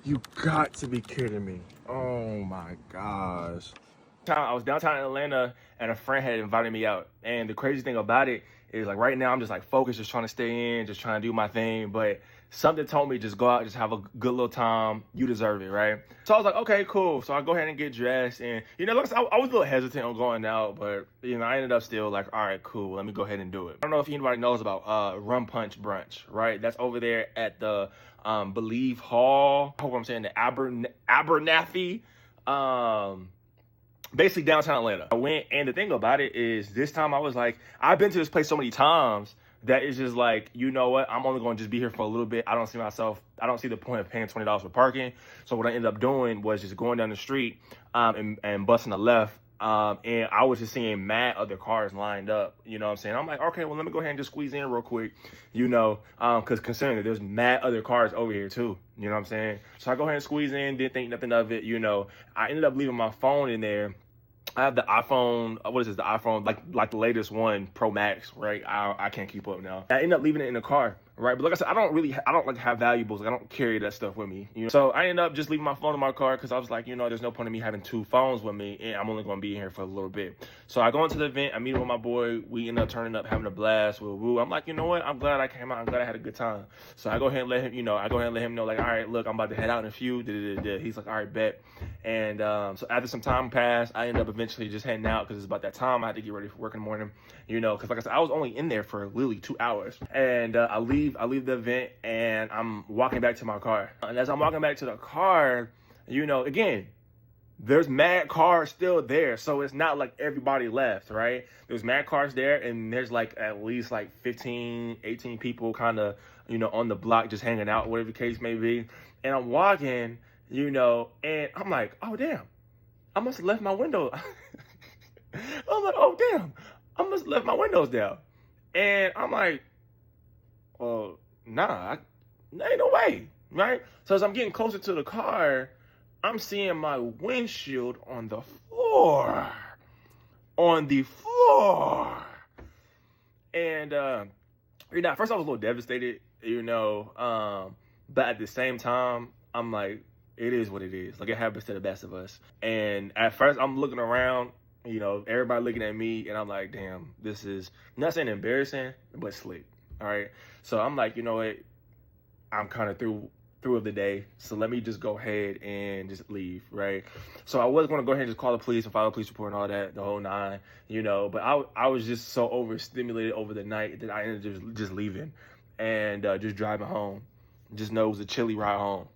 You got to be kidding me. Oh my gosh. I was downtown in Atlanta and a friend had invited me out. And the crazy thing about it is like right now I'm just like focused, just trying to stay in, just trying to do my thing. But something told me just go out, just have a good little time. You deserve it, right? So I was like, okay, cool. So I go ahead and get dressed. And, look, I was a little hesitant on going out, but, I ended up still like, all right, cool. Let me go ahead and do it. I don't know if anybody knows about Rum Punch Brunch, right? That's over there at the Believe Hall. I hope I'm saying the Abernathy. Basically downtown Atlanta. I went, and the thing about it is this time I was like, I've been to this place so many times that it's just like, you know what? I'm only going to just be here for a little bit. I don't see the point of paying $20 for parking. So what I ended up doing was just going down the street and busting a left. And I was just seeing mad other cars lined up, you know what I'm saying? I'm like, okay, well, let me go ahead and just squeeze in real quick, because considering that there's mad other cars over here too, you know what I'm saying? So I go ahead and squeeze in, didn't think nothing of it, I ended up leaving my phone in there. I have the iPhone, what is this, the iPhone, like the latest one, Pro Max, right? I can't keep up now. I ended up leaving it in the car, right? But like I said, I don't like have valuables. Like, I don't carry that stuff with me, So I ended up just leaving my phone in my car because I was like, there's no point in me having two phones with me, and I'm only going to be here for a little bit. So I go into the event, I meet with my boy, we end up turning up, having a blast, woo. I'm like, you know what? I'm glad I came out. I'm glad I had a good time. So I go ahead and let him, know, like, all right, look, I'm about to head out in a few. He's like, all right, bet. And so after some time passed, I ended up eventually just heading out because it's about that time. I had to get ready for work in the morning, because like I said, I was only in there for literally 2 hours. And I leave the event and I'm walking back to my car. And as I'm walking back to the car, again, there's mad cars still there. So it's not like everybody left, right? There's mad cars there, and there's like at least like 15, 18 people kind of, on the block just hanging out, whatever the case may be. And I'm walking, and I'm like, oh, damn, I must have left my window. I'm like, oh, damn, I must have left my windows down. And I'm like, well, nah, ain't no way, right? So as I'm getting closer to the car, I'm seeing my windshield on the floor. And, at first I was a little devastated, but at the same time, I'm like, it is what it is. Like, it happens to the best of us. And at first I'm looking around, everybody looking at me, and I'm like, damn, this is, I'm not saying embarrassing, but slick. All right. So I'm like, you know what? I'm kind of through of the day, so let me just go ahead and just leave, right? So I was going to go ahead and just call the police and file a police report and all that, the whole nine, but I was just so overstimulated over the night that I ended up just leaving and just driving home. Just know it was a chilly ride home.